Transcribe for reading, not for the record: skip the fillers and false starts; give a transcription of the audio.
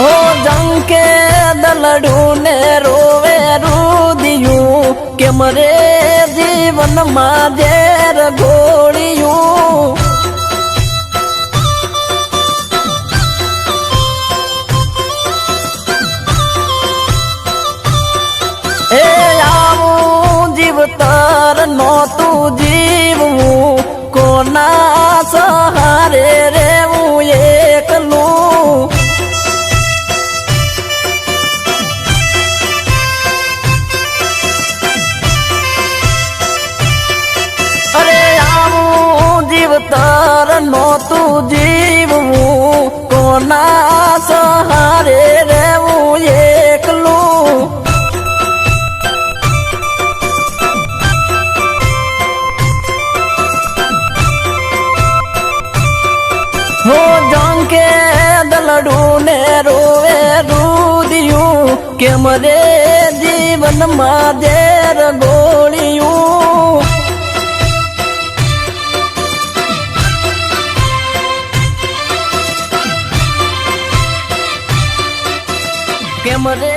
हो जंके दलड़ू ने रोवे रुदियूं के मरे जीवन मां जेर घोड़ियूं ए आवूं जीवतर नो तू जीवूं कोना सहारे रेवूं एकलूं जीवतर नो तू जीवूं कोना सहारे रेवूं एकलूं हो जंके दलड़ू ने रोवे रुदियूं के मरे जीवन मां जेर गोलियूं के मरे